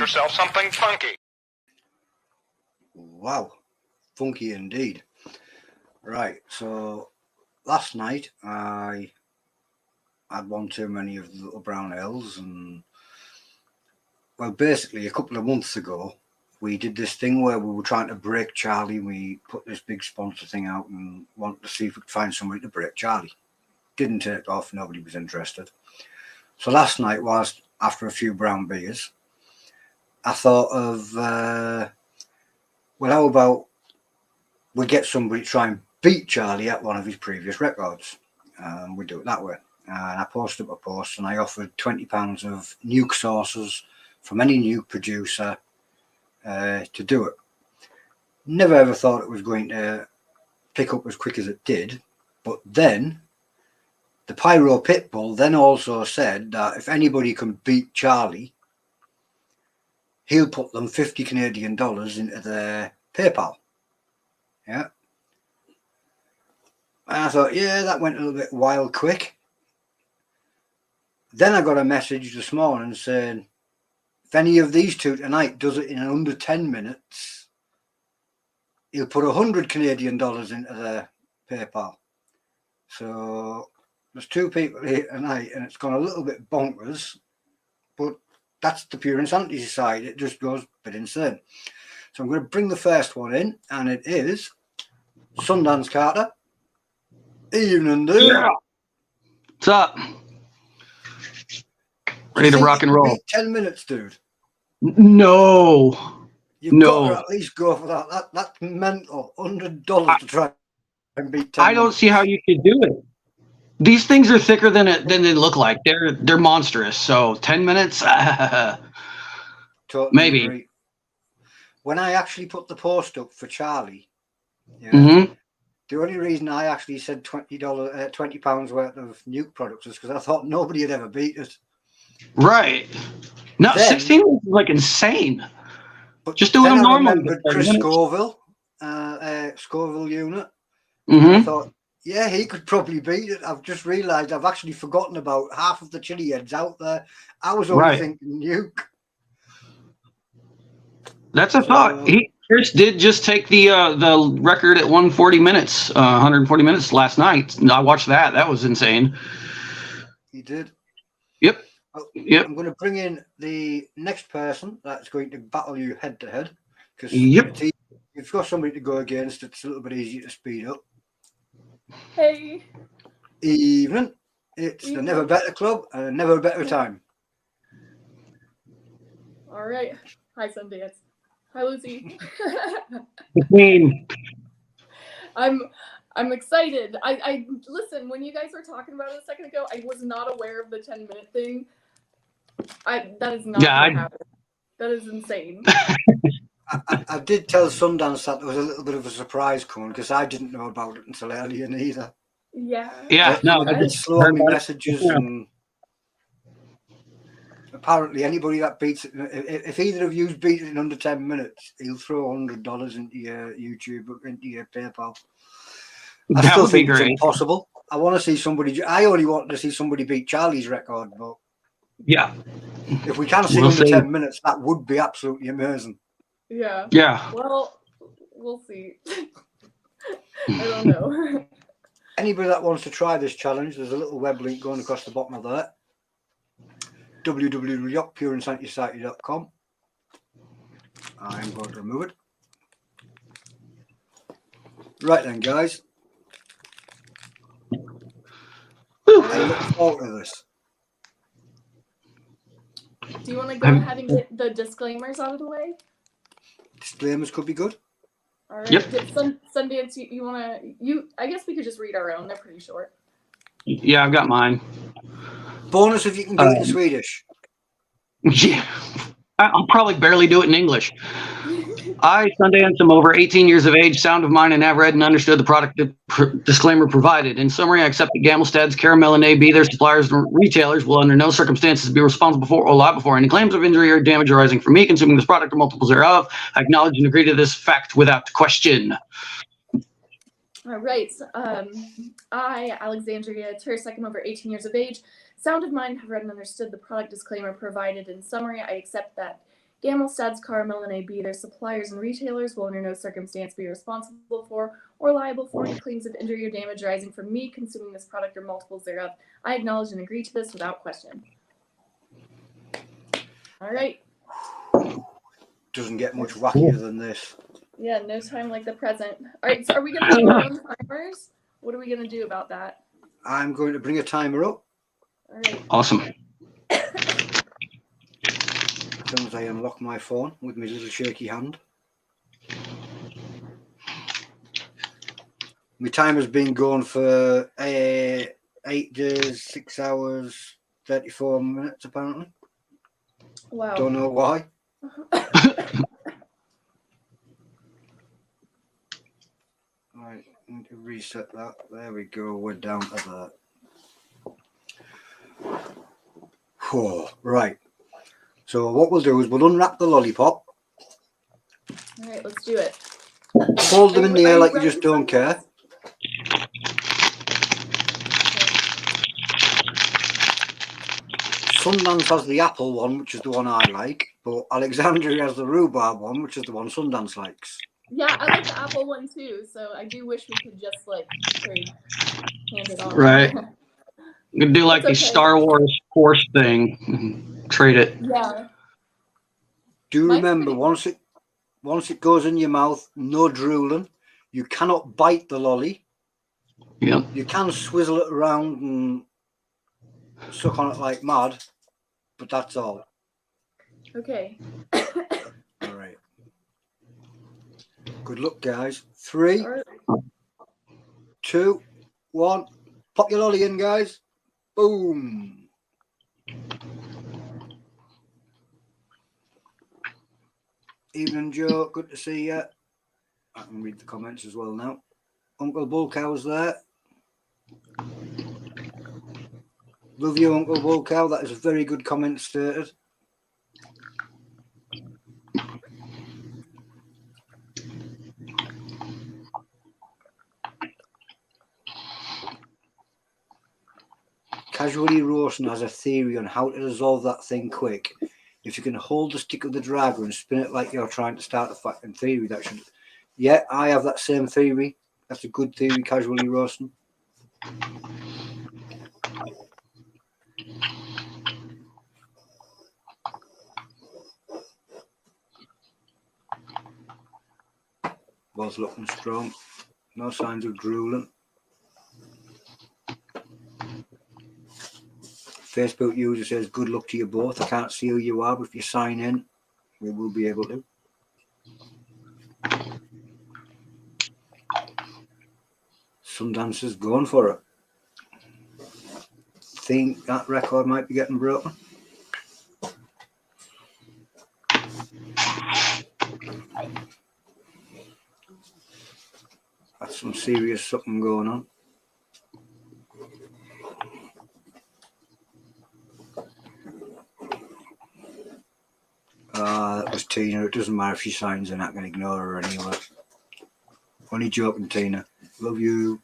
yourself something funky. Wow, funky indeed. Right, so last night I had one too many of the little brown ales, and well, basically a couple of months ago we did this thing where we were trying to break Charlie. We put this big sponsor thing out and wanted to see if we could find somebody to break Charlie. Didn't take off, nobody was interested. So last night, whilst after a few brown beers, I thought of, well, how about we get somebody to try and beat Charlie at one of his previous records? We do it that way. And I posted up a post and I offered £20 of NEUK sauces from any NEUK producer to do it. Never ever thought it was going to pick up as quick as it did, but then the Pyro Pitbull then also said that if anybody can beat Charlie, he'll put them $50 Canadian into their PayPal. Yeah. And I thought, yeah, that went a little bit wild quick. Then I got a message this morning saying, if any of these two tonight does it in under 10 minutes, he'll put $100 Canadian into their PayPal. So there's two people here tonight and it's gone a little bit bonkers, but that's the Pure Insanity side. It just goes a bit insane. So I'm going to bring the first one in, and it is Sundance Carter. Evening, dude. Yeah. What's up? Ready to rock and roll. 10 minutes, dude. No. You've got to at least go for that. That's mental. $100 to try and beat 10 I don't see how you could do it. These things are thicker than they look like. They're monstrous. So 10 minutes, totally maybe. Agree. When I actually put the post up for Charlie, yeah, the only reason I actually said £20 worth of NEUK products is because I thought nobody had ever beat it. Right. No, then, 16 is like insane. But just doing them normally. Chris Scoville, Scoville unit. I thought, yeah, he could probably beat it. I've just realised I've actually forgotten about half of the Chilli-heads out there. I was only thinking NEUK. That's a thought. Chris did just take the record at 140 minutes last night. I watched that. That was insane. He did. Yep. Well, yep. I'm going to bring in the next person that's going to battle you head to head, because if you've got somebody to go against, it's a little bit easier to speed up. Hey. Evening. It's the Never Better Club and Never Better Time. All right. Hi, Sundance. Hi, Lucy. I'm excited. I listen, when you guys were talking about it a second ago, I was not aware of the 10-minute thing. That is not gonna happen. That is insane. I did tell Sundance that there was a little bit of a surprise coming, because I didn't know about it until earlier neither. Yeah. Yeah. I did slow up my messages, and apparently anybody that beats it, if either of you beat it in under 10 minutes, he'll throw $100 into your YouTube, into your PayPal. I still think it's impossible. I want to see somebody. I only want to see somebody beat Charlie's record, but yeah, if we can see under 10 minutes, that would be absolutely amazing. Yeah. Yeah. Well, we'll see. I don't know. Anybody that wants to try this challenge, there's a little web link going across the bottom of that. www.pureinsanitysociety.com. I'm going to remove it. Right then, guys. I look forward to this. Do you want to go ahead and get the disclaimers out of the way? Disclaimers could be good. All right. Yep. Sundance, you want to? I guess we could just read our own. They're pretty short. Yeah, I've got mine. Bonus if you can do it in Swedish. Yeah, I'll probably barely do it in English. I, Sundance, am over 18 years of age, sound of mind, and have read and understood the product disclaimer provided. In summary, I accept that Gamelstad's, Caramel, and AB, their suppliers and retailers, will under no circumstances be responsible for or liable for any claims of injury or damage arising from me consuming this product or multiples thereof. I acknowledge and agree to this fact without question. All right. I, Alexandria Tursek, am over 18 years of age. Sound of mind, have read and understood the product disclaimer provided. In summary, I accept that Gamelstad's Caramel and AB, their suppliers and retailers will under no circumstance be responsible for or liable for any claims of injury or damage arising from me consuming this product or multiples thereof. I acknowledge and agree to this without question. All right. Doesn't get much wackier than this. Yeah, no time like the present. All right, so are we going to do our own timers? What are we going to do about that? I'm going to bring a timer up. All right. Awesome. As soon as I unlock my phone with my little shaky hand. My timer's been going for 8 days, 6 hours, 34 minutes apparently. Wow. Don't know why. Right, need to reset that. There we go. We're down to that. Oh, right. So what we'll do is we'll unwrap the lollipop. All right, let's do it. Hold them in the air like you just don't care. Sundance has the apple one, which is the one I like, but Alexandria has the rhubarb one, which is the one Sundance likes. Yeah, I like the apple one too, so I do wish we could just like trade hand it off. Right. You could do like the Okay. Star Wars Force thing. Trade it. Yeah. Do remember, once it goes in your mouth, no drooling. You cannot bite the lolly. Yeah. You can swizzle it around and suck on it like mad, but that's all. Okay. All right. Good luck, guys. 3, 2, 1. Pop your lolly in, guys. Boom. Evening, Joe. Good to see you. I can read the comments as well now. Uncle Bullcow's there. Love you, Uncle Bullcow. That is a very good comment stated. Casually Roasting has a theory on how to dissolve that thing quick. If you can hold the stick of the Draugr and spin it like you're trying to start a fight, in theory that should. Yeah, I have that same theory. That's a good theory, Casually Roasting. Both looking strong. No signs of drooling. Facebook user says, good luck to you both. I can't see who you are, but if you sign in, we will be able to. Sundance is going for it. Think that record might be getting broken. That's some serious something going on. That was Tina. It doesn't matter if she signs in, I can ignore her anyway. Only joking, Tina. Love you.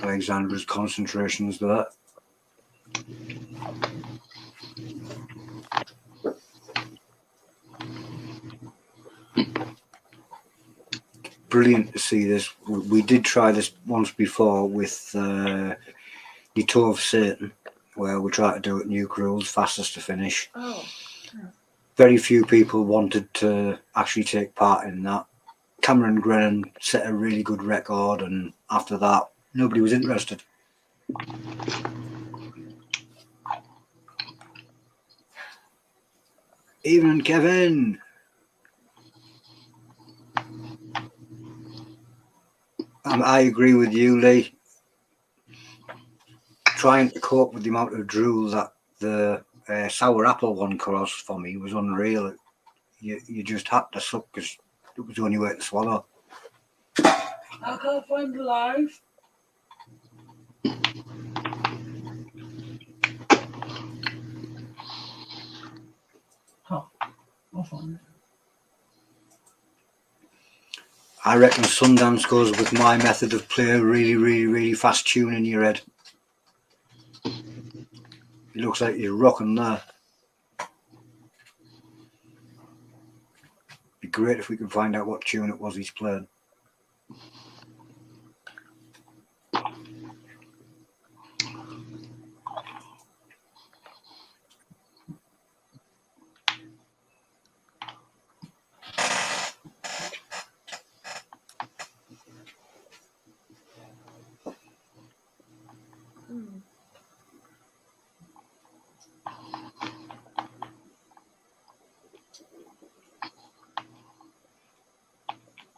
Alexandra's concentration is that. Brilliant to see this. We did try this once before with the Toe of Satan, where we tried to do it NEUK rules, fastest to finish. Oh. Very few people wanted to actually take part in that. Cameron Grennan set a really good record, and after that, nobody was interested. Evening, Kevin. I agree with you, Lee. Trying to cope with the amount of drool that the sour apple one caused for me was unreal. You just had to suck because it was the only way to swallow. I can't find the live. Oh, I'll find it. I reckon Sundance goes with my method of play, really, really, really fast tune in your head. He looks like he's rocking there. Be great if we could find out what tune it was he's playing.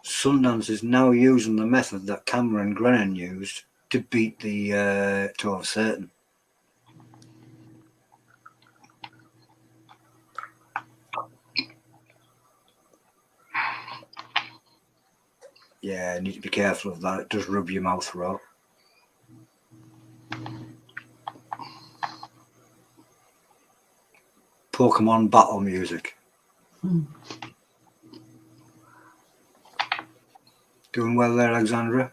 Sundance is now using the method that Cameron Grennan used to beat the Toe of Satan. Yeah, you need to be careful of that. It does rub your mouth raw. Pokemon battle music. Doing well there, Alexandra.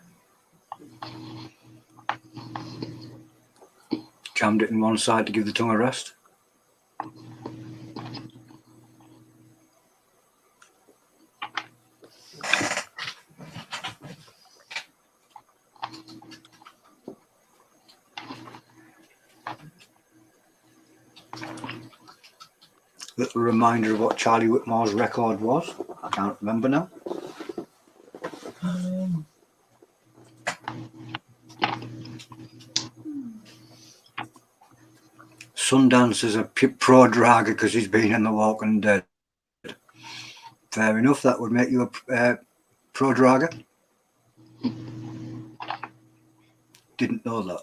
Jammed it in one side to give the tongue a rest. Little reminder of what Charlie Whitmore's record was. I can't remember now. Sundance is a pro Draugr because he's been in The Walking Dead. Fair enough, that would make you a pro Draugr. Didn't know that.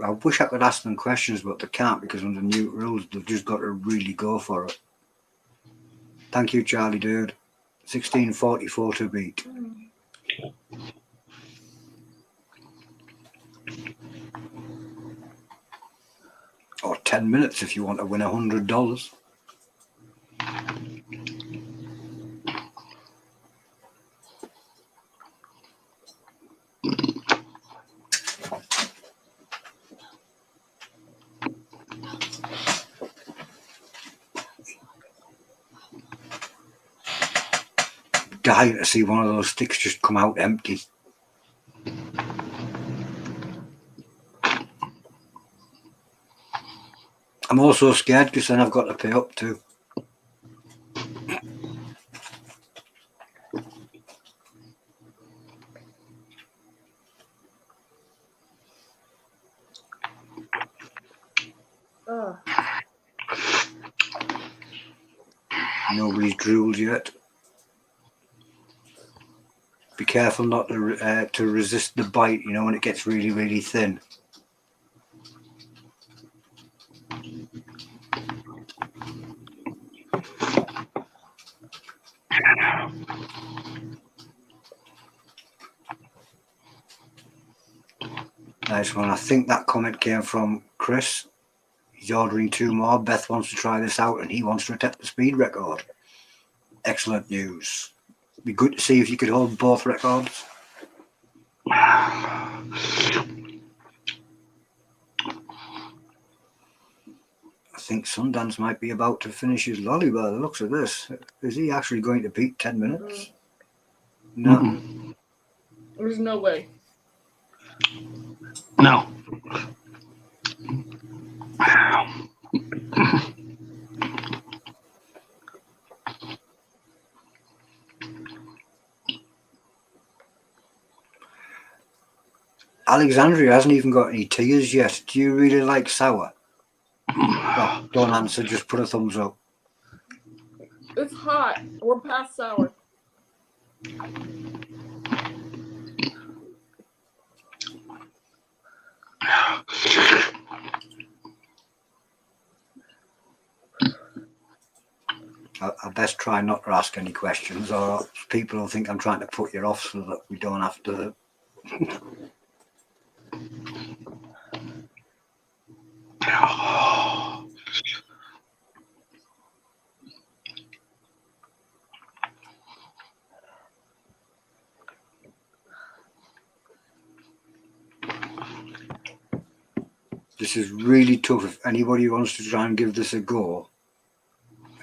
I wish I could ask them questions, but they can't because under new rules, they've just got to really go for it. Thank you, Charlie, dude. 1644 to beat. Or 10 minutes if you want to win $100. Dying to see one of those sticks just come out empty. I'm also scared because then I've got to pay up too. Nobody's drooled yet. Be careful not to resist the bite, you know, when it gets really, really thin. Nice one. I think that comment came from Chris. He's ordering 2 more. Beth wants to try this out and he wants to attempt the speed record. Excellent news. Be good to see if you could hold both records. I think Sundance might be about to finish his lolly by the looks of this. Is he actually going to beat 10 minutes? No. There's no way. No. Alexandria hasn't even got any tears yet. Do you really like sour? Oh, don't answer, just put a thumbs up. It's hot. We're past sour. I best try not to ask any questions or people will think I'm trying to put you off so that we don't have to... This is really tough. If anybody wants to try and give this a go,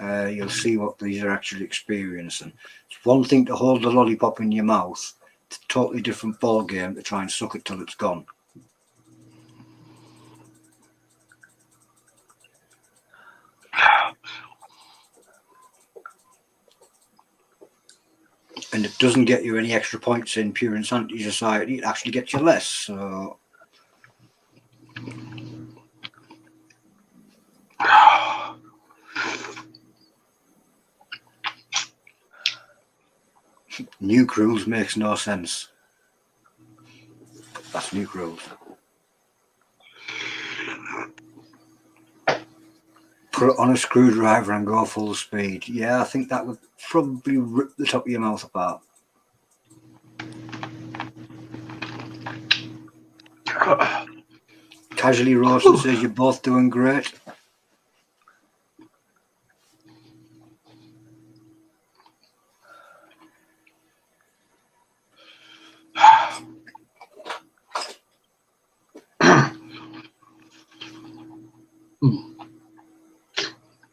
you'll see what these are actually experiencing. It's one thing to hold the lollipop in your mouth. It's a totally different ball game to try and suck it till it's gone. And it doesn't get you any extra points in Pure Insanity Society. It actually gets you less. So NEUK rules makes no sense. That's NEUK rules. Put it on a screwdriver and go full speed. Yeah, I think that would probably rip the top of your mouth apart. Casually Roasting says you're both doing great.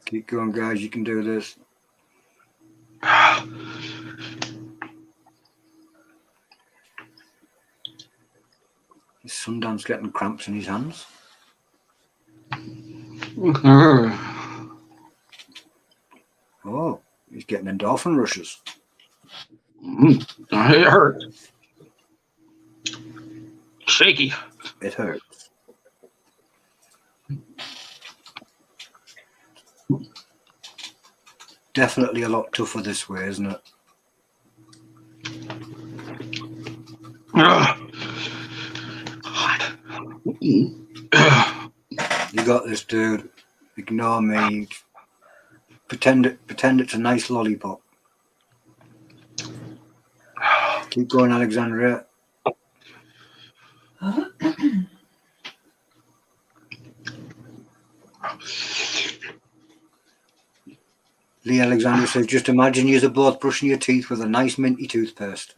Keep going, guys. You can do this. Is Sundance getting cramps in his hands? Oh, he's getting endorphin rushes. It hurt. Shaky. It hurts. Definitely a lot tougher this way, isn't it? You got this, dude. Ignore me. Pretend it's a nice lollipop. Keep going, Alexandria. Lee Alexander says, just imagine you're both brushing your teeth with a nice minty toothpaste.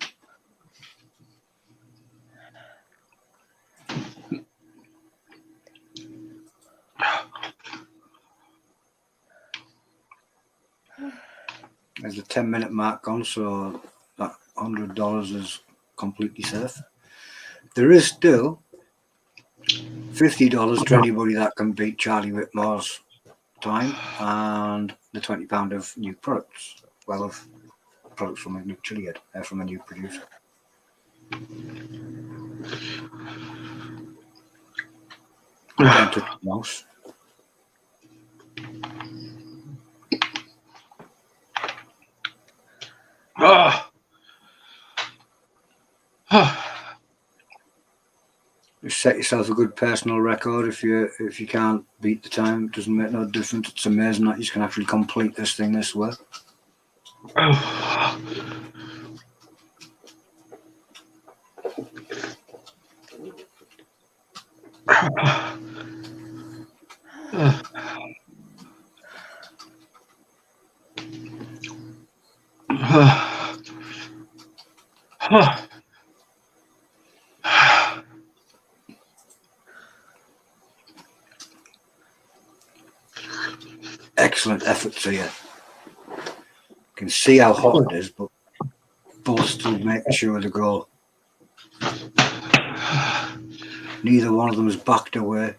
There's a 10-minute mark gone, so that $100 is completely safe. There is still $50 to anybody that can beat Charlie Whitmore's time, and the £20 of new products. Well, of products from a new Chilli-head, from a new producer. Don't touch the mouse. Just set yourself a good personal record. If you can't beat the time, it doesn't make no difference. It's amazing that you can actually complete this thing this way. Excellent effort to you. You can see how hot it is, but both still make sure to go. Neither one of them is backed away.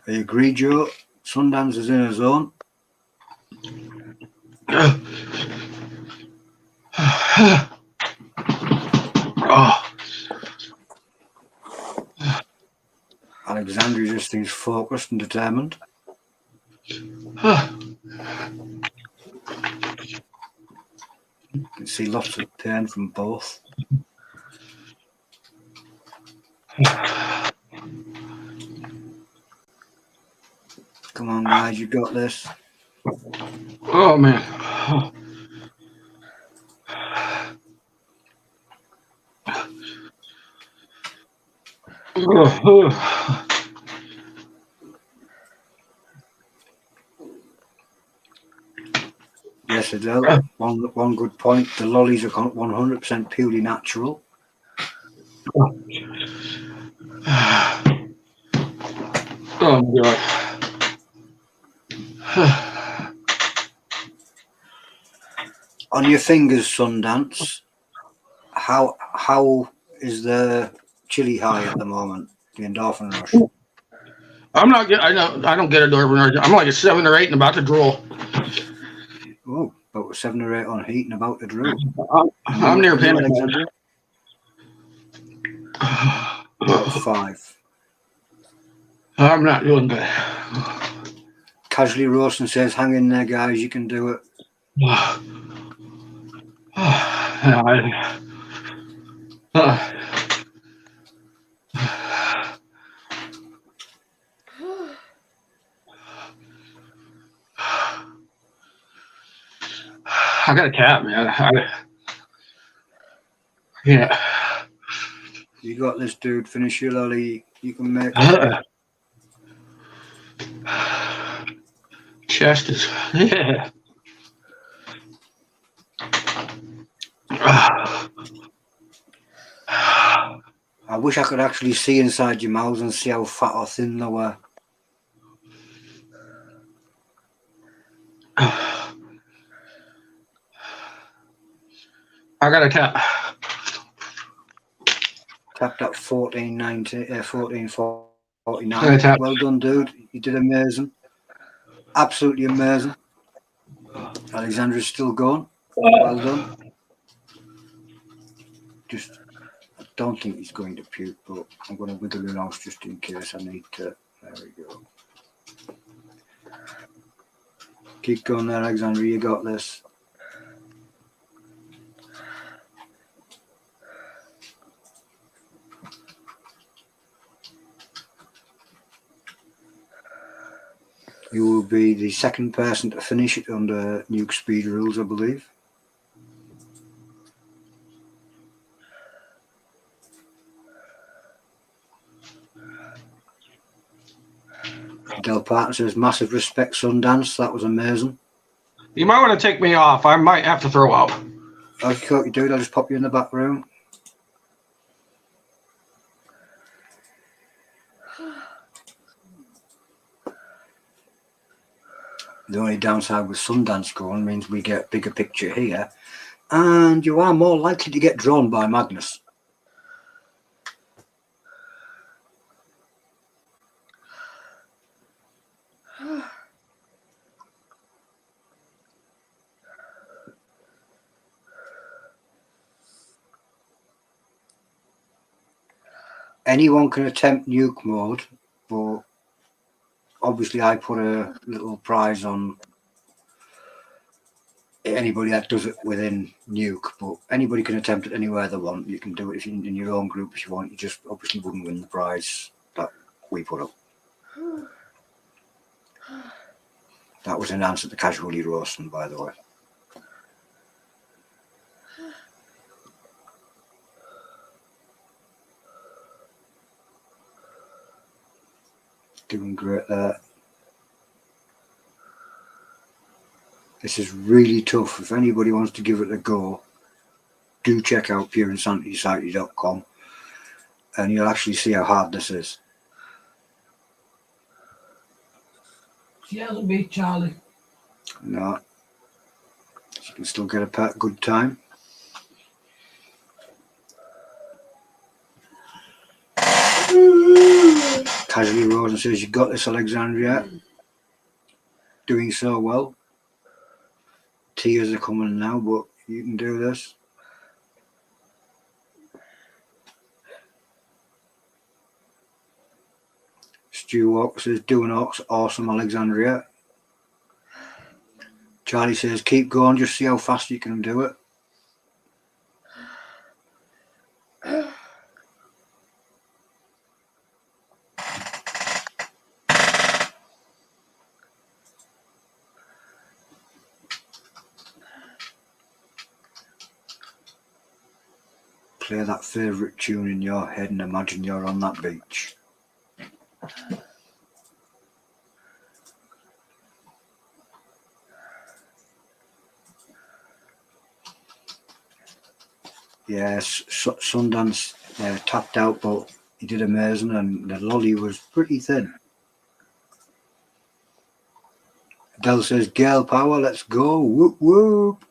I agree, Joe. Sundance is in a zone. Alexandria just seems focused and determined. You can see lots of pain from both. Come on, guys, you got this. Oh, man. Yes, Citadel, one good point. The lollies are 100% purely natural. Oh my god. On your fingers, Sundance, how is the chili high at the moment? The endorphin rush. I'm not get. I don't get a endorphin rush. I'm like a 7 or 8 and about to drool. Oh, about 7 or 8 on heat and about to drool. I'm near panic. Alexandria. About 5. I'm not doing good. Casually roasting says, "Hang in there, guys. You can do it." I got a cat, man. Yeah. You got this, dude. Finish your lolly. You can make it. Chest is. Yeah. I wish I could actually see inside your mouths and see how fat or thin they were. I got a tap. Tapped at 1449. Well done, dude. You did amazing. Absolutely amazing. Alexandra's still going. Well done. Just, I don't think he's going to puke, but I'm going to wiggle your nose just in case I need to. There we go. Keep going there, Alexandra. You got this. You will be the second person to finish it under NEUK speed rules, I believe. Del Parton says, "Massive respect, Sundance. That was amazing." You might want to take me off. I might have to throw up. Okay, you dude. I'll just pop you in the back room. The only downside with Sundance going means we get bigger picture here, and you are more likely to get drawn by Magnus. Anyone can attempt NEUK mode, but obviously I put a little prize on anybody that does it within NEUK, but anybody can attempt it anywhere they want. You can do it if in your own group if you want. You just obviously wouldn't win the prize that we put up. That was an answer to casually roasting, by the way. Doing great there. This is really tough. If anybody wants to give it a go, do check out pureinsanitysociety.com and you'll actually see how hard this is. She hasn't beat Charlie. No. You can still get a good time. Casually Rosen says, "You got this, Alexandria." Doing so well. Tears are coming now, but you can do this. Stu Walker says, "Doing awesome, Alexandria." Charlie says, "Keep going, just see how fast you can do it." Play that favourite tune in your head and imagine you're on that beach. Yes, Sundance tapped out, but he did amazing, and the lolly was pretty thin. Adele says, "Girl power, let's go! Whoop whoop!"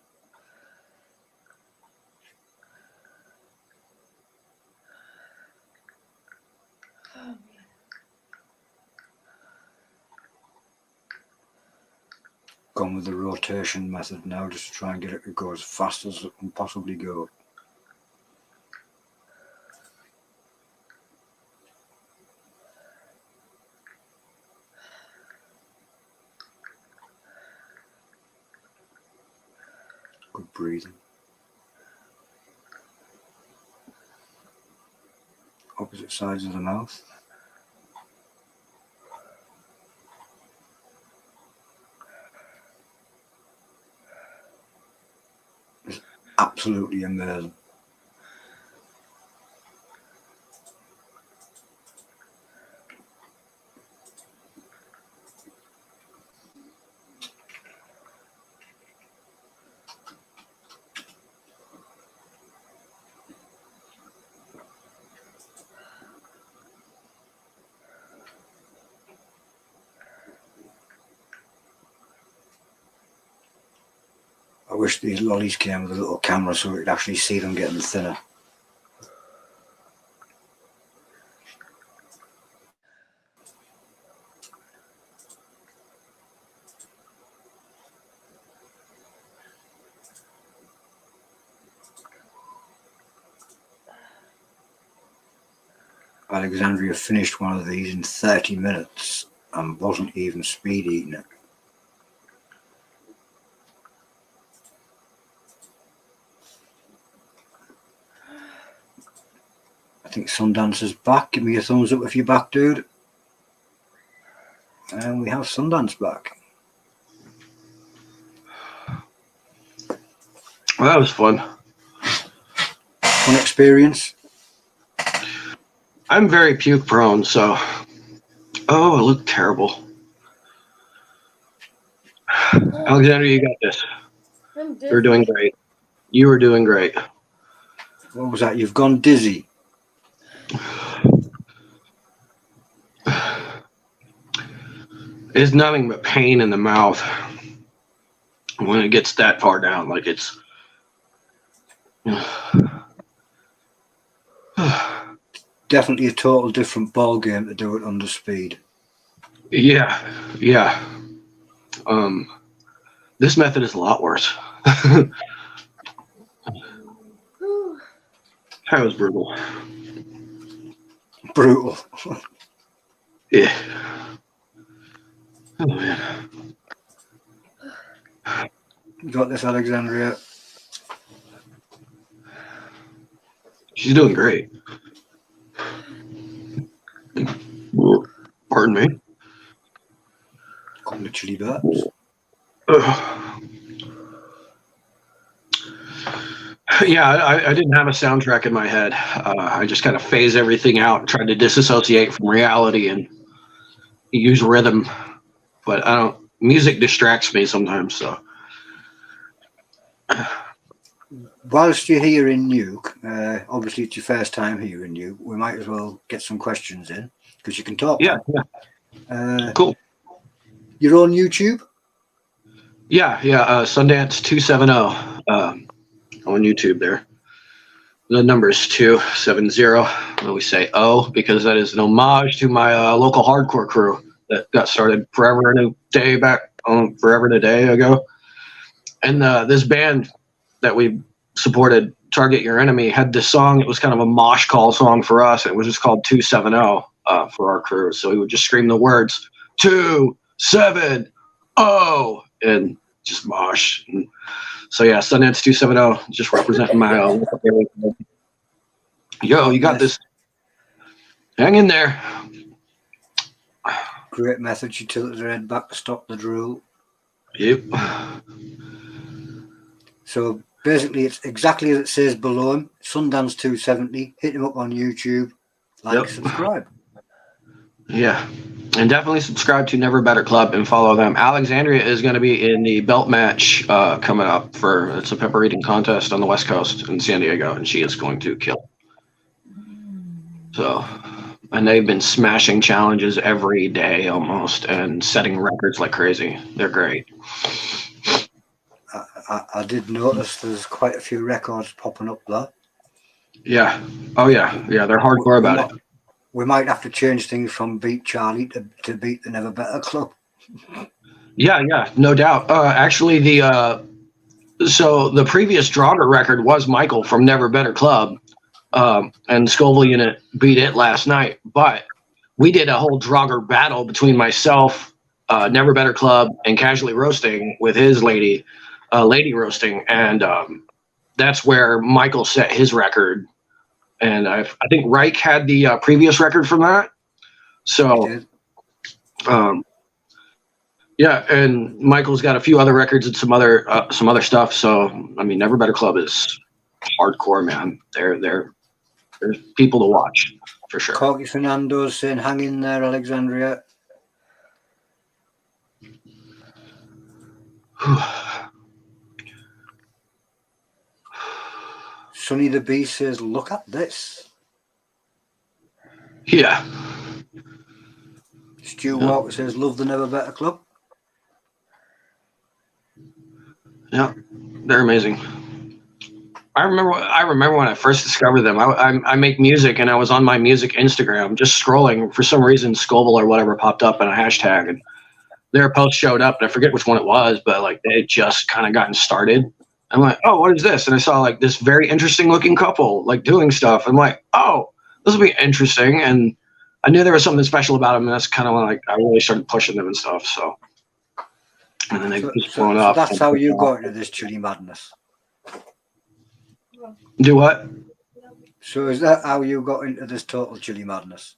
Gone with the rotation method now, just to try and get it to go as fast as it can possibly go. Good breathing. Opposite sides of the mouth. It's absolutely amazing. I wish these lollies came with a little camera so we could actually see them getting thinner. Alexandria finished one of these in 30 minutes and wasn't even speed eating it. I think Sundance is back. Give me a thumbs up if you're back, dude. And we have Sundance back. Well, that was fun. Fun experience. I'm very puke prone, so. Oh, I look terrible. Alexander, you got this. You're doing great. You were doing great. What was that? You've gone dizzy. It's nothing but pain in the mouth when it gets that far down. Like it's. Definitely a total different ball game to do it under speed. Yeah. This method is a lot worse. That was brutal. Brutal. Yeah. Oh man. You got this, Alexandria. She's doing great. Pardon me. Couple of chili burps. Yeah, I didn't have a soundtrack in my head. I just kind of phase everything out and tried to disassociate from reality and use rhythm. But I don't. Music distracts me sometimes. So, Whilst you're here in NEUK, obviously it's your first time here in NEUK, we might as well get some questions in because you can talk. Yeah. Cool. You're on YouTube? Yeah. Sundance 270 on YouTube there. The number is 270. We say O because that is an homage to my local hardcore crew that got started forever and a day ago. And this band that we supported, Target Your Enemy, had this song. It was kind of a mosh call song for us. It was just called 270 for our crew. So we would just scream the words 270 and just mosh. And so yeah, Sundance 270, just representing my local area. Yo, you got this. Hang in there. Great method. She tilted her head back to stop the drool. Yep. So basically, it's exactly as it says below him. Sundance 270. Hit him up on YouTube. Like, subscribe. Yeah. And definitely subscribe to Never Better Club and follow them. Alexandria is going to be in the belt match coming up it's a pepper eating contest on the West Coast in San Diego, and she is going to kill. So, and they've been smashing challenges every day almost and setting records like crazy. They're great. I did notice there's quite a few records popping up there. Yeah. Oh yeah. Yeah, they're hardcore about it. We might have to change things from Beat Charlie to Beat the Never Better Club. Yeah, no doubt. Actually, so the previous Draugr record was Michael from Never Better Club, and Scoville Unit beat it last night. But we did a whole Draugr battle between myself, Never Better Club, and Casually Roasting with his Lady Roasting, and that's where Michael set his record. And I think Reich had the previous record from that. So, yeah, and Michael's got a few other records and some other stuff. So, I mean, Never Better Club is hardcore, man. There's people to watch for sure. Corky Fernando's saying, "Hang in there, Alexandria." Sonny the Bee says, "Look at this." Yeah. Stu Walker says, "Love the Never Better Club." Yeah, they're amazing. I remember when I first discovered them. I make music, and I was on my music Instagram just scrolling. For some reason, Scoville or whatever popped up in a hashtag, and their post showed up, and I forget which one it was, but like they had just kind of gotten started. I'm like, oh, what is this? And I saw like this very interesting looking couple like doing stuff. I'm like, oh, this will be interesting. And I knew there was something special about them, and that's kind of when like I really started pushing them and stuff. So, and then they just blown up. So that's how you got into this Chili madness. Do what? So is that how you got into this total Chili madness?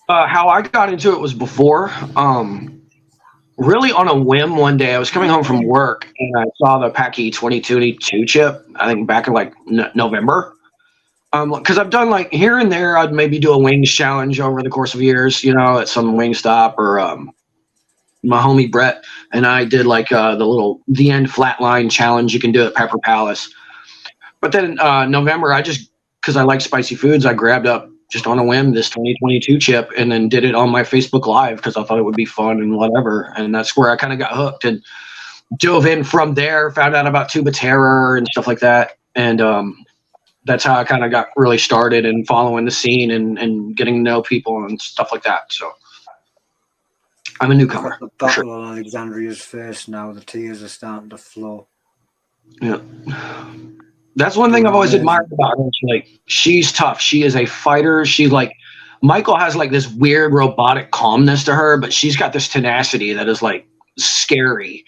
How I got into it was before. Really on a whim one day, I was coming home from work and I saw the Packy 2022 chip, I think back in like November. Because I've done like here and there, I'd maybe do a wings challenge over the course of years, you know, at some wing stop or my homie Brett and I did like the end flatline challenge you can do at Pepper Palace. But then November, because I like spicy foods, I grabbed up just on a whim this 2022 chip and then did it on my Facebook Live because I thought it would be fun and whatever. And that's where I kind of got hooked and dove in from there, found out about Tuba Terror and stuff like that. And that's how I kind of got really started and following the scene and getting to know people and stuff like that. So I'm a newcomer. The battle on Alexandria's face now. The tears are starting to flow. Yeah. That's one thing I've always admired about her. She's tough. She is a fighter. She's like, Michael has like this weird robotic calmness to her, but she's got this tenacity that is like scary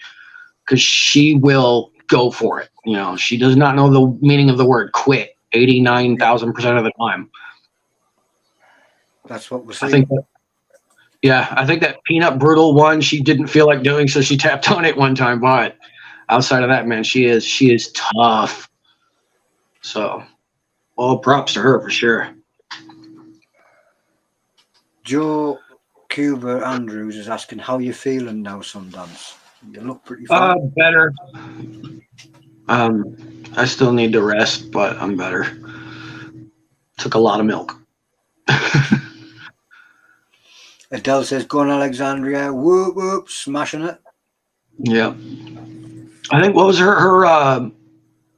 because she will go for it. You know, she does not know the meaning of the word quit 89,000% of the time. That's what we're saying. I think that Peanut Brutal one, she didn't feel like doing, so she tapped on it one time. But outside of that, man, she is tough. So, all props to her for sure. Joe Cuba Andrews is asking, how you feeling now, Sundance? You look pretty fine. Better. I still need to rest, but I'm better. Took a lot of milk. Adele says, go on, Alexandria. Whoop, whoop, smashing it. Yeah. I think, what was her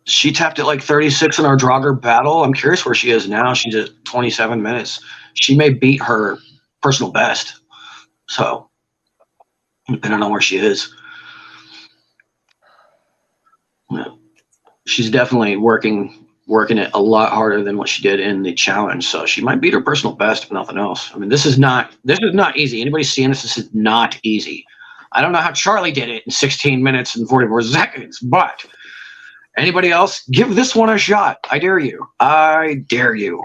she tapped at like 36 in our Draugr battle. I'm curious where she is now. She's at 27 minutes. She may beat her personal best. So, depending on where she is. Yeah. She's definitely working it a lot harder than what she did in the challenge. So she might beat her personal best, if nothing else. I mean, this is not easy. Anybody seeing this? This is not easy. I don't know how Charlie did it in 16 minutes and 44 seconds, but anybody else, give this one a shot. I dare you. I dare you.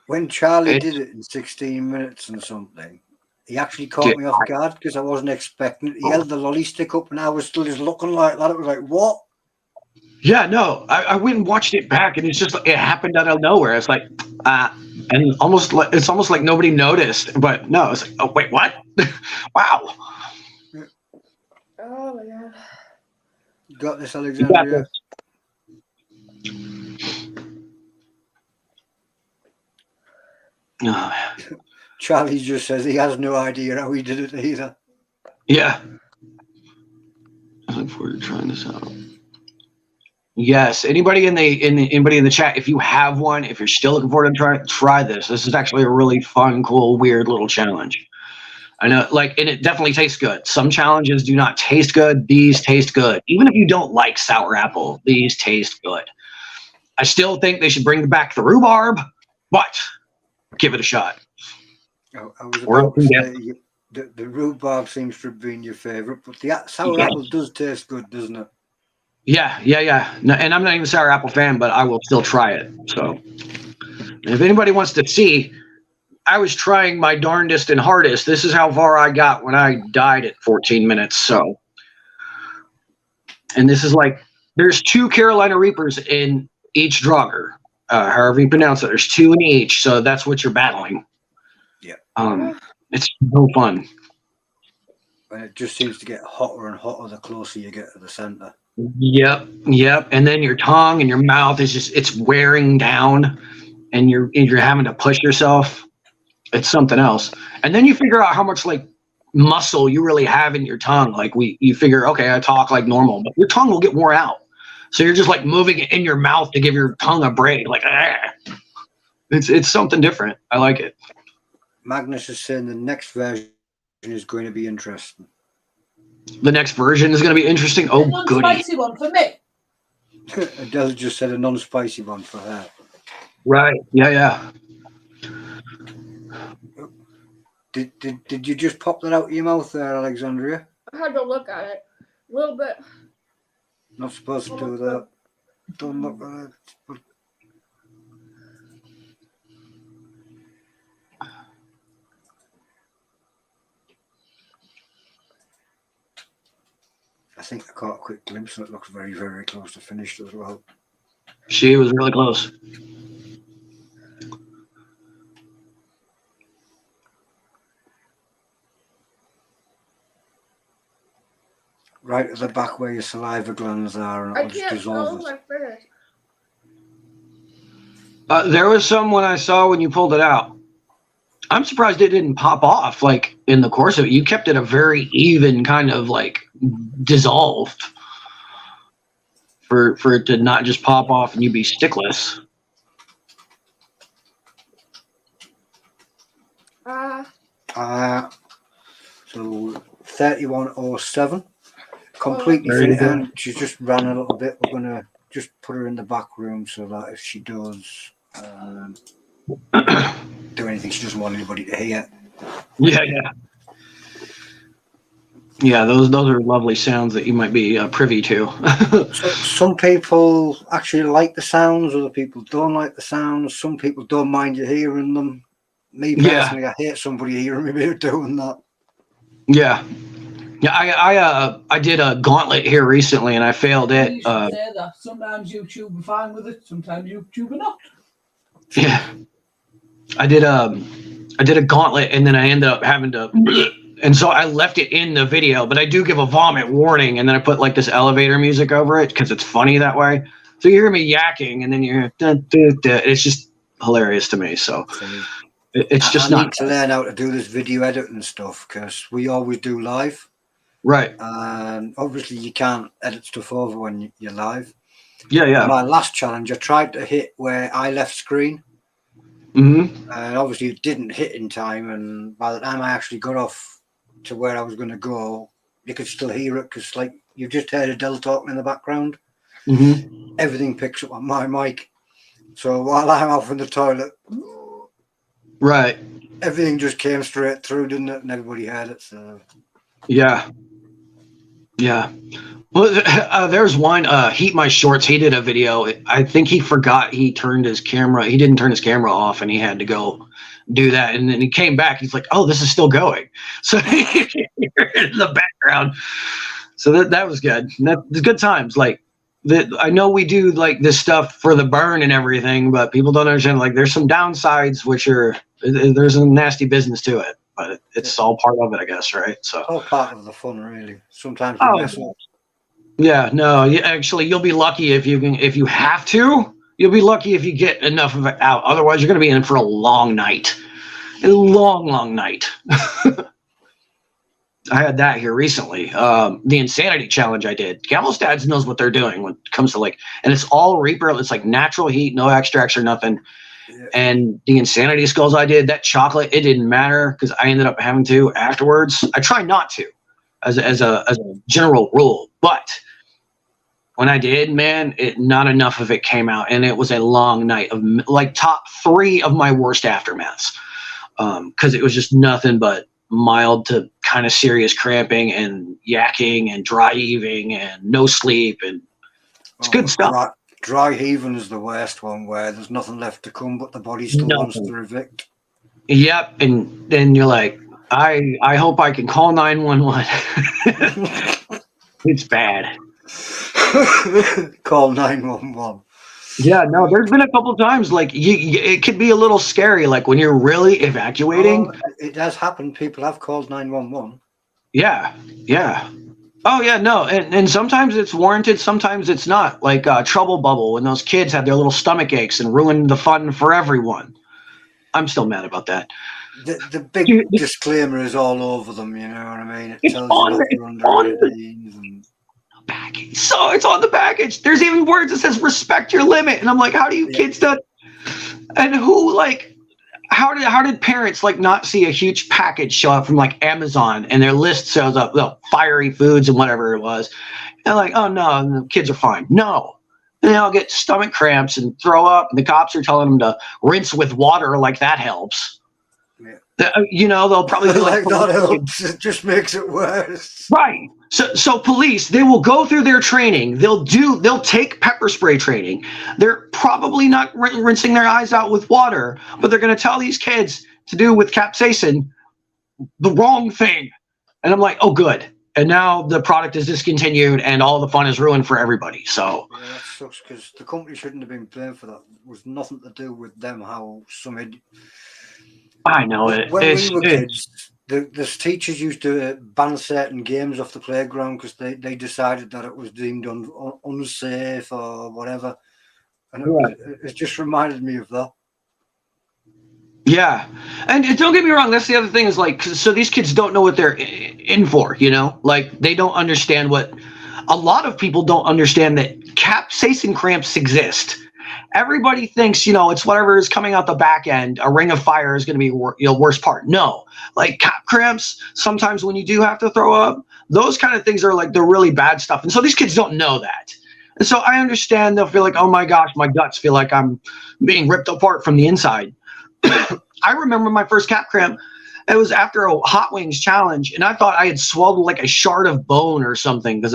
When Charlie did it in 16 minutes and something, he actually caught me off guard because I wasn't expecting it. He held the lolly stick up and I was still just looking like that. It was like, what? Yeah, no, I went and watched it back, and it's just it happened out of nowhere. It's like, and it's almost like nobody noticed. But no, it's like, oh wait, what? Wow. Oh my god. You got this, You got Alexandria? this. Charlie just says he has no idea how he did it either. Yeah. I look forward to trying this out. Yes. Anybody in the chat, if you have one, if you're still looking forward to try this. This is actually a really fun, cool, weird little challenge. I know, and it definitely tastes good. Some challenges do not taste good. These taste good. Even if you don't like sour apple, these taste good. I still think they should bring back the rhubarb, but give it a shot. I was about to say the rhubarb seems to have been your favourite, but the sour apple does taste good, doesn't it? Yeah. No, and I'm not even a sour apple fan, but I will still try it. So if anybody wants to see, I was trying my darndest and hardest. This is how far I got when I died at 14 minutes. So, and this is there's 2 Carolina Reapers in each Draugr. However you pronounce it, there's 2 in each. So that's what you're battling. Yeah. It's so fun. And it just seems to get hotter and hotter the closer you get to the center. Yep. And then your tongue and your mouth is it's wearing down, and you're having to push yourself. It's something else. And then you figure out how much muscle you really have in your tongue. You figure, okay, I talk like normal, but your tongue will get worn out. So you're just moving it in your mouth to give your tongue a break. It's something different. I like it. Magnus is saying the next version is going to be interesting. The next version is going to be interesting. Oh, goody. Spicy one for me. Adele just said a non-spicy one for her. Right. Yeah. Did you just pop that out of your mouth there, Alexandria? I had to look at it a little bit. Not supposed to do that. Don't look at it. I think I caught a quick glimpse and it looks very, very close to finished as well. She was really close. Right at the back where your saliva glands are, and it'll just dissolve it. There was some when I saw when you pulled it out. I'm surprised it didn't pop off in the course of it. You kept it a very even kind of dissolved for it to not just pop off and you be stickless. So 3107. Completely finished, and she's just ran a little bit. We're gonna just put her in the back room so that if she does do anything she doesn't want anybody to hear. Yeah, those are lovely sounds that you might be privy to. So some people actually like the sounds, other people don't like the sounds. Some people don't mind you hearing them. Me personally, I hate somebody hearing me doing that. Yeah, I did a gauntlet here recently and I failed it. You should say that. Sometimes YouTube are fine with it, sometimes YouTube are not. Yeah, I did a gauntlet and then I ended up having to, and so I left it in the video, but I do give a vomit warning and then I put this elevator music over it because it's funny that way. So you hear me yakking and then you hear it's just hilarious to me. So it's just I need to learn how to do this video editing stuff because we always do live. Right. And obviously you can't edit stuff over when you're live. Yeah. My last challenge, I tried to hit where I left screen. Mm-hmm. And obviously it didn't hit in time. And by the time I actually got off to where I was going to go, you could still hear it because you just heard Adele talking in the background. Mm-hmm. Everything picks up on my mic. So while I'm off in the toilet, right, everything just came straight through, didn't it? And everybody heard it. So yeah. Well, there's one. Heat My Shorts. He did a video. I think he forgot he turned his camera. He didn't turn his camera off, and he had to go do that. And then he came back. He's like, "Oh, this is still going." So you can hear it in the background. So that was good. That's good times. I know we do like this stuff for the burn and everything, but people don't understand like there's some downsides which are there's a nasty business to it, but it's all part of it, I guess, right? So All part of the fun, really. Sometimes we oh mess up. yeah, no, actually you'll be lucky if you have to. You'll be lucky if you get enough of it out. Otherwise, you're going to be in for a long night, a long night. I had that here recently. The insanity challenge I did. Camelstads knows what they're doing when it comes to like, and it's all Reaper. It's like natural heat, no extracts or nothing. Yeah. And the insanity skulls I did, that chocolate, it didn't matter because I ended up having to afterwards. I try not to, as a general rule, but when I did, man, not enough of it came out, and it was a long night of like top 3 of my worst aftermaths, because it was just nothing but mild to kind of serious cramping and yakking and dry heaving and no sleep, and it's good stuff. Dry heaving is the worst one, where there's nothing left to come but the body still wants to evict. Yep, and then you're like, I hope I can call 911. It's bad. Call 911. Yeah, no, there's been a couple of times like it could be a little scary, like when you're really evacuating. It has happened. People have called 911. Yeah. Oh yeah, no, and sometimes it's warranted, sometimes it's not. Like Trouble Bubble, when those kids had their little stomach aches and ruined the fun for everyone. I'm still mad about that. The big disclaimer is all over them, you know what I mean? It tells you that you're under 18s and package. So it's on the package. There's even words that says respect your limit, and I'm like, how do you kids do? And who like? How did parents like not see a huge package show up from like Amazon and their list shows up fiery foods and whatever it was, and like, oh no, the kids are fine. No, and they'll get stomach cramps and throw up, and the cops are telling them to rinse with water, like that helps. Yeah. You know, they'll probably be like that helps. It just makes it worse. Right. So police, they will go through their training. They'll take pepper spray training. They're probably not rinsing their eyes out with water, but they're going to tell these kids to do with capsaicin the wrong thing. And I'm like, oh, good. And now the product is discontinued and all the fun is ruined for everybody. So yeah, that sucks because the company shouldn't have been blamed for that. It was nothing to do with them. I know it. When we were kids, the teachers used to ban certain games off the playground because they decided that it was deemed unsafe or whatever. And it just reminded me of that. Yeah. And don't get me wrong, that's the other thing is like, so these kids don't know what they're in for, you know? Like, they don't understand a lot of people don't understand that capsaicin cramps exist. Everybody thinks, you know, it's whatever is coming out the back end. A ring of fire is going to be worst part. No, like cap cramps, sometimes when you do have to throw up, those kind of things are like the really bad stuff. And so these kids don't know that. And so I understand they'll feel like, oh my gosh, my guts feel like I'm being ripped apart from the inside. I remember my first cap cramp. It was after a hot wings challenge, and I thought I had swallowed like a shard of bone or something because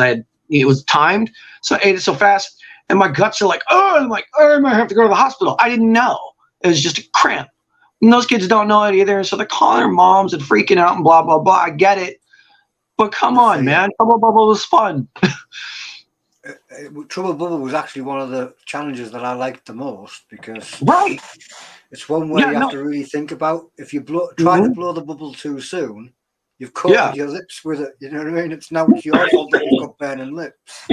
it was timed. So I ate it so fast. And my guts are like, oh, I'm like, oh, I might have to go to the hospital. I didn't know. It was just a cramp. And those kids don't know it either. So they're calling their moms and freaking out and blah, blah, blah. I get it. But come on, man. Trouble Bubble was fun. Trouble Bubble was actually one of the challenges that I liked the most because it's one where you have to really think about. If you try to blow the bubble too soon, you've coated your lips with it. You know what I mean? It's now your fault that you've got burning lips.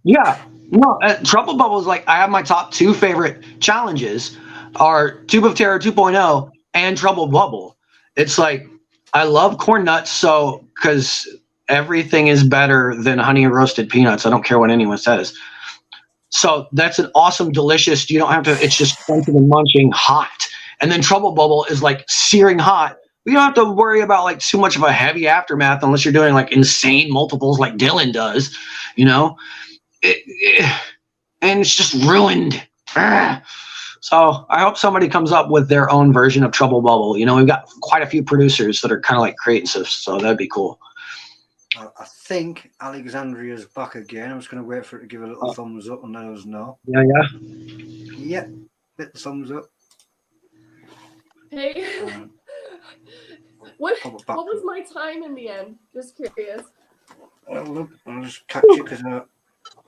Yeah. No, Trouble Bubble is like, I have my top 2 favorite challenges are Tube of Terror 2.0 and Trouble Bubble. It's like, I love corn nuts, so, because everything is better than honey roasted peanuts. I don't care what anyone says. So that's an awesome, delicious, you don't have to, it's just crunching and munching hot. And then Trouble Bubble is like searing hot. You don't have to worry about like too much of a heavy aftermath unless you're doing like insane multiples like Dylan does, you know? And it's just ruined. So I hope somebody comes up with their own version of Trouble Bubble. You know, we've got quite a few producers that are kind of like creating stuff, so that'd be cool. I think Alexandria's back again. I'm just going to wait for it to give a little thumbs up and let us know. Yeah. Yep, hit the thumbs up. Hey, what was my time in the end? Just curious. Well, look, I'll just catch you because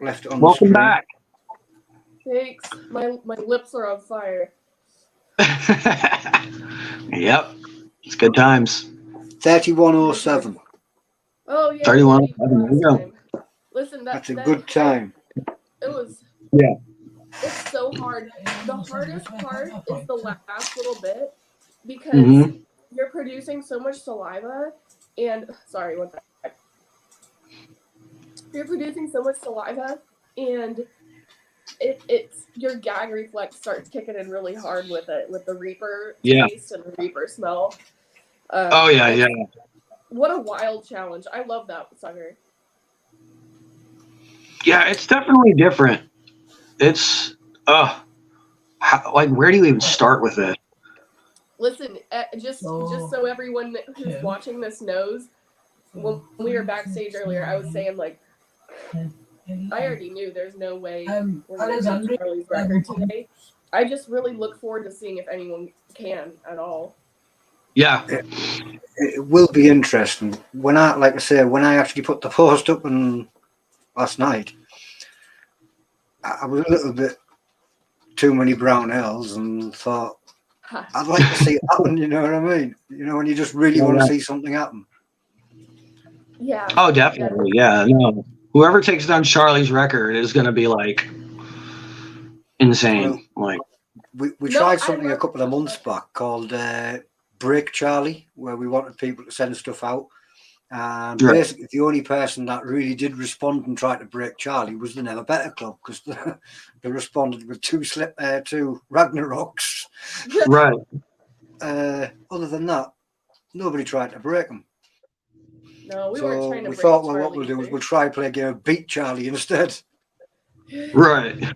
left it on Welcome the screen. back. Thanks. My lips are on fire. Yep. It's good times. 3107. Oh yeah. 31. There you go. Listen, That's a good time. It was. Yeah. It's so hard. The hardest part is the last little bit because Mhm. you're producing so much saliva, and sorry, what the. You're producing so much saliva, and it's your gag reflex starts kicking in really hard with it, with the Reaper Yeah. taste and the Reaper smell. Oh yeah, yeah. What a wild challenge! I love that sucker. Yeah, it's definitely different. It's like where do you even start with it? Listen, just so everyone who's watching this knows, when we were backstage earlier, I was saying like, I already knew there's no way we're going to beat Charlie's record today. I just really look forward to seeing if anyone can at all. Yeah. It will be interesting. When I actually put the post up last night, I was a little bit too many brown L's and thought I'd like to see it happen. You know what I mean? You know, when you just really want to see something happen. Yeah. Oh, definitely. Yeah. No. Whoever takes down Charlie's record is going to be like insane. Well, we tried something a couple of months back called Break Charlie, where we wanted people to send stuff out. And basically, the only person that really did respond and try to break Charlie was the Never Better Club, because they responded with two Ragnaroks. Right. Other than that, nobody tried to break them. No, we weren't trying to break thought, Charlie. Well, what we'll do is we'll try and play a game of Beat Charlie instead. Right.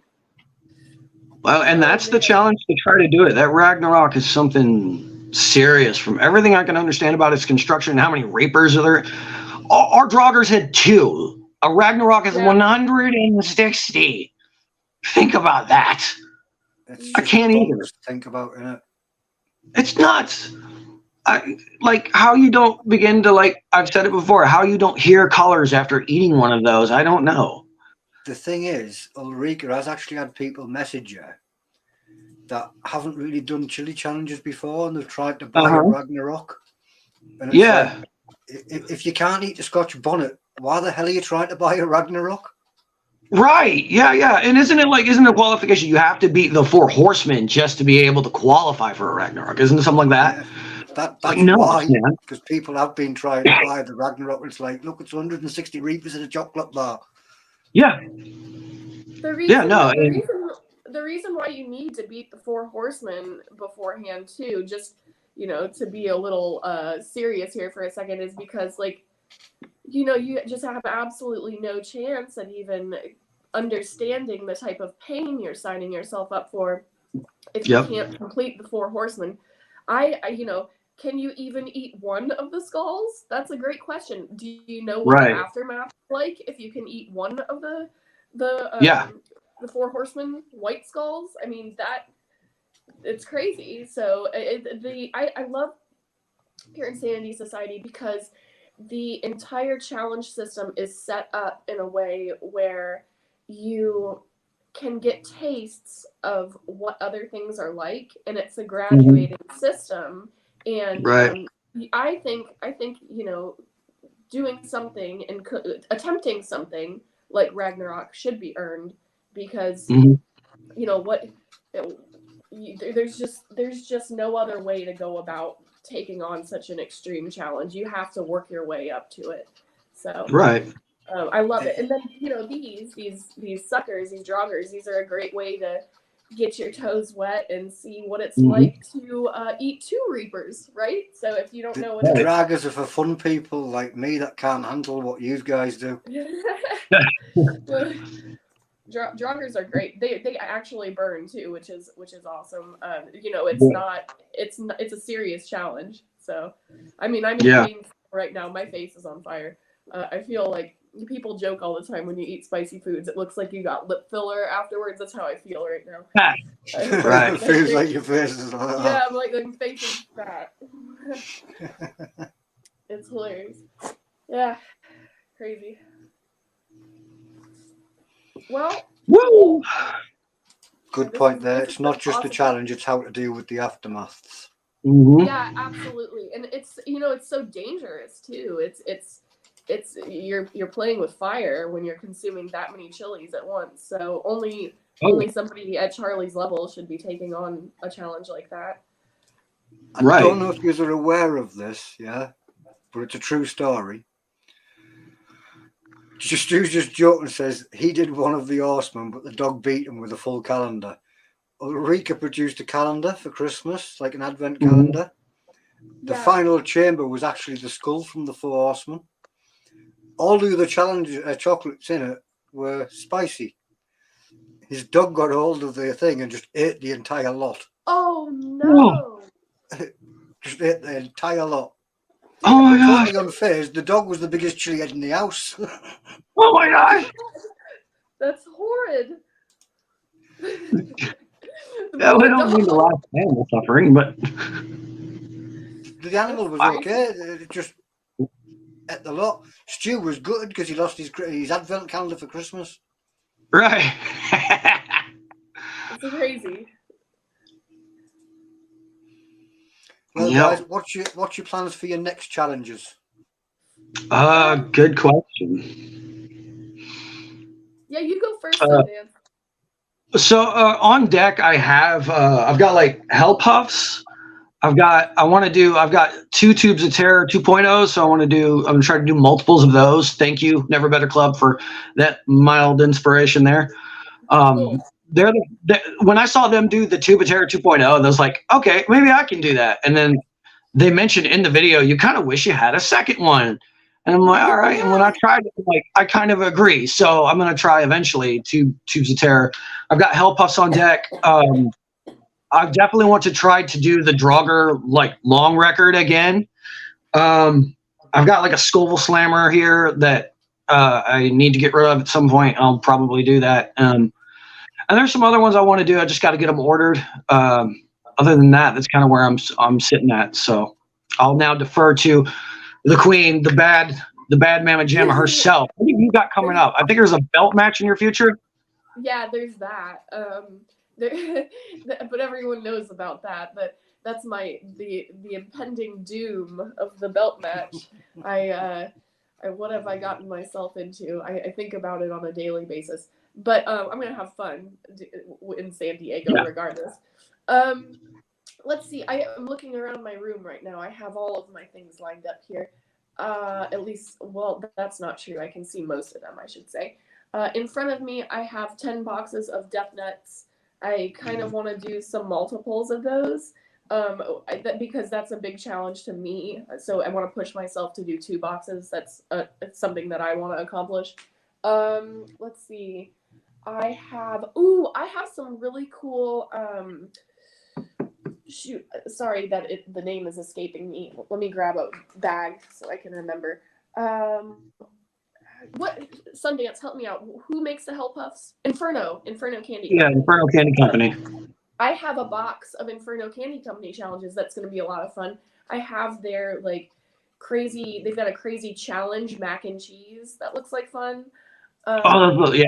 Well, and that's the challenge to try to do it. That Ragnarok is something serious. From everything I can understand about its construction, how many Reapers are there? Our Draugrs had 2. A Ragnarok is 160. Think about that. I can't even think about it. It's nuts. Like how you don't begin to, like I've said it before, how you don't hear colors after eating one of those. I don't know. The thing is, Ulrika has actually had people message her that haven't really done chili challenges before, and they've tried to buy a Ragnarok. And it's like, if you can't eat the Scotch bonnet, why the hell are you trying to buy a Ragnarok? Right. Yeah, yeah. And isn't it a qualification? You have to beat the 4 horsemen just to be able to qualify for a Ragnarok. Isn't it something like that? Yeah. That's why. Because people have been trying to buy the Ragnarok. It's like, look, it's 160 Reapers in a chocolate bar. Yeah. The reason why you need to beat the 4 horsemen beforehand too, just to be a little serious here for a second, is because you just have absolutely no chance at even understanding the type of pain you're signing yourself up for if you can't complete the 4 horsemen. Can you even eat one of the skulls? That's a great question. Do you know what the aftermath is like if you can eat one of the 4 horsemen white skulls? I mean, it's crazy. So I love Pure Insanity Society because the entire challenge system is set up in a way where you can get tastes of what other things are like, and it's a graduated system. And I think doing something and attempting something like Ragnarok should be earned, because there's just no other way to go about taking on such an extreme challenge. You have to work your way up to it. So I love it. And then these suckers, these Draugrs, these are a great way to get your toes wet and see what it's like to eat 2 Reapers, right? So if you don't know what the Draugrs are for fun people like me that can't handle what you guys do. Draugrs are great. They actually burn too, which is awesome. It's a serious challenge. So, I mean, I'm in pain right now. My face is on fire. I feel like people joke all the time when you eat spicy foods, it looks like you got lip filler afterwards. That's how I feel right now. Right. It feels like your face is like that. Yeah, I'm like, my face is fat. It's hilarious. Yeah. Crazy. Well, Woo! Good this point is- there. this It's is not the just a positive- challenge, it's how to deal with the aftermaths. Mhm. Yeah, absolutely, and it's it's so dangerous too. It's you're playing with fire when you're consuming that many chilies at once. So only somebody at Charlie's level should be taking on a challenge like that. I Right. don't know if you are aware of this, yeah, but it's a true story. Stu's just joking and says he did one of the horsemen, but the dog beat him with a full calendar. Ulrika produced a calendar for Christmas, like an advent calendar. The final chamber was actually the skull from the Four Horsemen. All the other chocolates in it were spicy. His dog got hold of the thing and just ate the entire lot. Oh no! Just ate the entire lot. Oh my gosh! Totally unfazed. The dog was the biggest chili head in the house. Oh my gosh! That's horrid. Yeah, we don't mean to laugh at animal suffering, but The animal was okay. It just ate the lot. Stu was gutted because he lost his advent calendar for Christmas. right. It's crazy. Well, Yep. guys, what's your plans for your next challenges? Good question. Yeah, you go first, Sundance. So on deck, I've got like hell puffs. I've got two tubes of terror 2.0. So I'm gonna try to do multiples of those. Thank you, Never Better Club, for that mild inspiration there. Cool. When I saw them do the tube of terror 2.0, I was like, okay, maybe I can do that. And then they mentioned in the video, you kind of wish you had a second one. And I'm like, all right. And when I tried it, like, I kind of agree. So I'm going to try eventually tubes of terror. I've got hell puffs on deck. I definitely want to try to do the Draugr like long record again. I've got like a Scoville slammer here that I need to get rid of at some point. I'll probably do that. And there's some other ones I want to do. I just got to get them ordered. Other than that, that's kind of where I'm sitting at. So I'll now defer to the queen, the bad Mama Jamma herself. What have you got coming up? I think there's a belt match in your future. Yeah, there's that. But everyone knows about that. But that's the impending doom of the belt match. What have I gotten myself into? I think about it on a daily basis. But I'm gonna have fun in San Diego, regardless. Let's see. I am looking around my room right now. I have all of my things lined up here. At least, well, that's not true. I can see most of them, I should say. In front of me, I have 10 boxes of Death Nuts. I kind of want to do some multiples of those because that's a big challenge to me. So I want to push myself to do 2 boxes. That's something that I want to accomplish. Let's see. I have some really cool. Shoot, sorry that the name is escaping me. Let me grab a bag so I can remember. What Sundance, help me out. Who makes the Hell Puffs? Inferno Candy Company. Yeah, Inferno Candy Company. I have a box of Inferno Candy Company challenges. That's going to be a lot of fun. I have their like crazy. They've got a crazy challenge mac and cheese that looks like fun. Yeah.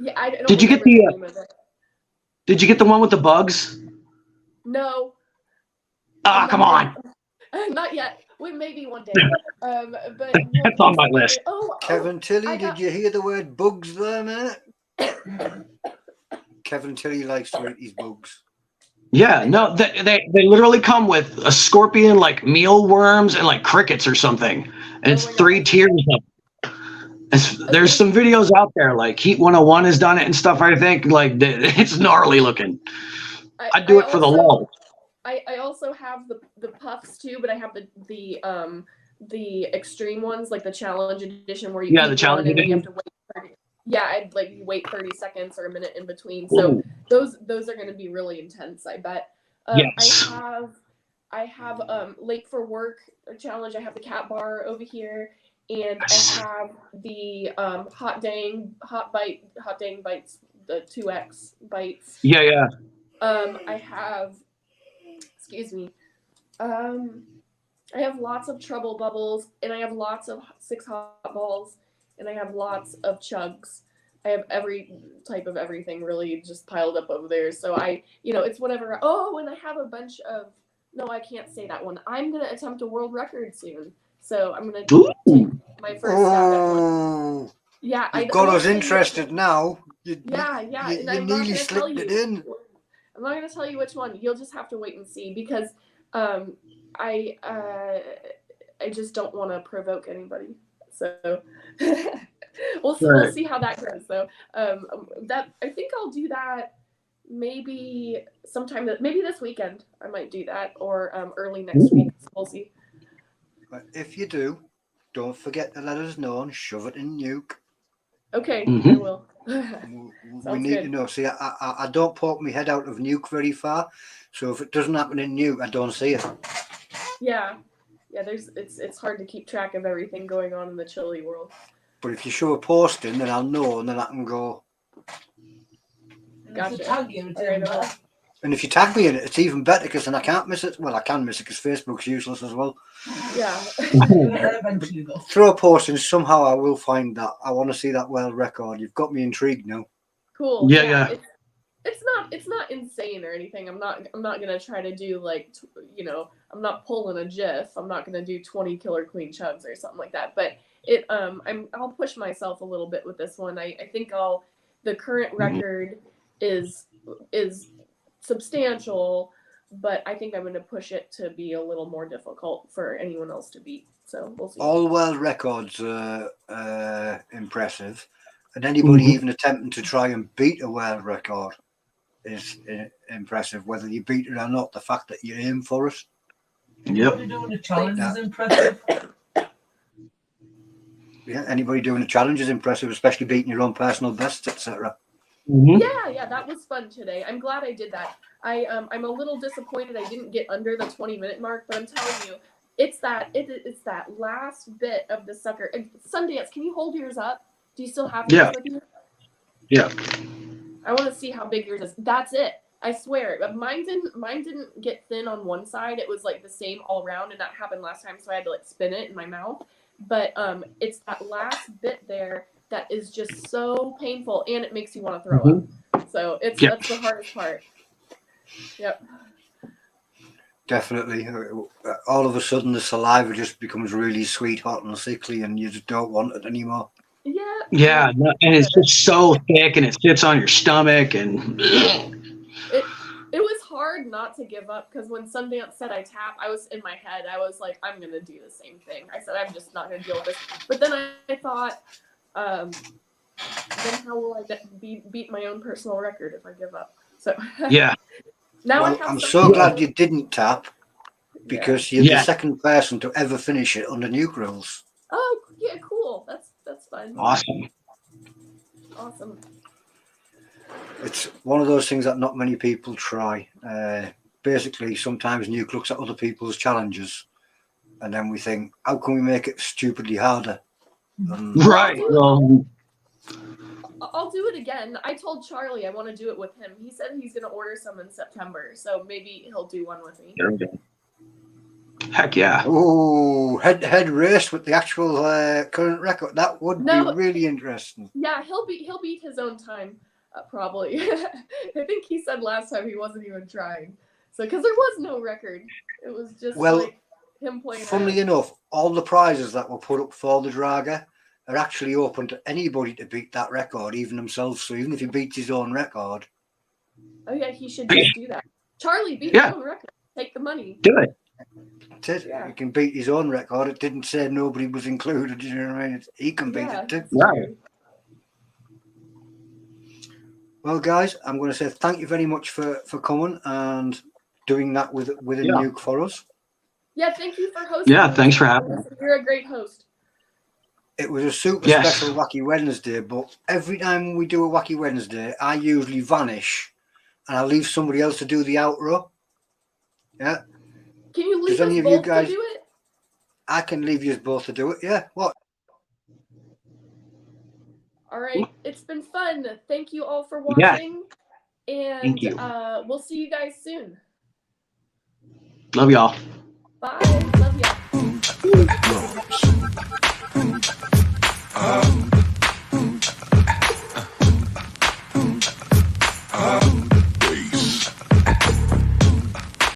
Yeah, I don't Did you get remember the name of it. Did you get the one with the bugs? No. Ah, come on. Not yet. Well, maybe one day. But That's on my list. Kevin Tilley, did you hear the word bugs there, mate? Kevin Tilley likes to eat his bugs. Yeah, no, they literally come with a scorpion, like mealworms, and like crickets or something. And it's 3 tiers of there's some videos out there, like Heat 101 has done it and stuff, I think. Like, it's gnarly looking. I do it for the lol. I also have the puffs too, but I have the extreme ones, like the challenge edition where you the challenge edition. You have to wait. I'd like you wait 30 seconds or a minute in between. So those are going to be really intense, I bet. Yes. I have late for work challenge. I have the cat bar over here, and I have the hot dang bites, the 2X bites. Yeah. I have. Excuse me. I have lots of Trouble Bubbles, and I have lots of 6 hot balls, and I have lots of chugs. I have every type of everything really just piled up over there. So it's whatever. Oh, and I have a bunch of. No, I can't say that one. I'm gonna attempt a world record soon. So I'm gonna take my first stab at one. Yeah, You've got us interested now. Yeah. You And I'm not nearly gonna tell slipped it you. in. I'm not gonna tell you which one. You'll just have to wait and see because I just don't want to provoke anybody. So we'll see how that goes. So that I think I'll do that maybe sometime. Maybe this weekend I might do that or early next week. So we'll see. But if you do, don't forget to let us know and shove it in NEUK. Okay, I will. We need to know. See, I don't poke my head out of NEUK very far, so if it doesn't happen in NEUK, I don't see it. Yeah. It's hard to keep track of everything going on in the Chili world. But if you show a posting, then I'll know, and then I can go. Gotcha. And if you tag me in it, it's even better because then I can't miss it. Well, I can miss it because Facebook's useless as well. Yeah. Throw a post and somehow I will find that. I want to see that world record. You've got me intrigued now. Cool. Yeah. It's not insane or anything. I'm not gonna try to do like I'm not pulling a GIF. I'm not gonna do 20 killer queen chugs or something like that. But I'll push myself a little bit with this one. I think the current record is substantial, but I think I'm going to push it to be a little more difficult for anyone else to beat. So we'll see. All world records are impressive, and anybody even attempting to try and beat a world record is impressive. Whether you beat it or not, the fact that you aim for it. Anybody doing a challenge is impressive. Yeah, anybody doing a challenge is impressive, especially beating your own personal bests, etc. Yeah, that was fun today. I'm glad I did that. I'm a little disappointed I didn't get under the 20-minute mark, but I'm telling you, it's that last bit of the sucker. Sundance, can you hold yours up? Do you still have yours with you? Yeah. I want to see how big yours is. That's it. I swear. Mine didn't get thin on one side. It was like the same all around, and that happened last time, so I had to like spin it in my mouth. But it's that last bit there that is just so painful, and it makes you want to throw up. So that's the hardest part. Yep. Definitely. All of a sudden, the saliva just becomes really sweet, hot, and sickly, and you just don't want it anymore. Yeah. Yeah, and it's just so thick, and it sits on your stomach, and it was hard not to give up because when Sundance said I tap, I was in my head. I was like, I'm gonna do the same thing. I said I'm just not gonna deal with this. But then I thought, then how will I beat my own personal record if I give up? So yeah. Now well, I'm so glad you didn't tap because you're the second person to ever finish it under NEUK rules. Oh yeah, cool. That's fun. Awesome. It's one of those things that not many people try. Basically, sometimes NEUK looks at other people's challenges, and then we think, how can we make it stupidly harder? Right. I'll do it again. I told Charlie I want to do it with him. He said he's going to order some in September, so maybe he'll do one with me. Heck yeah. Oh, head-to-head race with the actual current record. That would be really interesting. Yeah, he'll beat his own time, probably. I think he said last time he wasn't even trying. So, because there was no record. It was just like him playing. Funnily enough, all the prizes that were put up for the Draugr are actually open to anybody to beat that record, even himself. So even if he beats his own record. Oh yeah, he should just do that. Charlie, beat your own record. Take the money. Do it. He can beat his own record. It didn't say nobody was included. You know what I mean? He can beat it too. Right. Well, guys, I'm going to say thank you very much for coming and doing that with a NEUK for us. Yeah, thank you for hosting. Yeah, thanks for having me. You're a great host. It was a super special Wacky Wednesday, but every time we do a Wacky Wednesday, I usually vanish and I leave somebody else to do the outro. Yeah. Can you leave us both to do it? I can leave you both to do it, yeah. What? All right. It's been fun. Thank you all for watching. And thank you. We'll see you guys soon. Love y'all. Bye. Love y'all.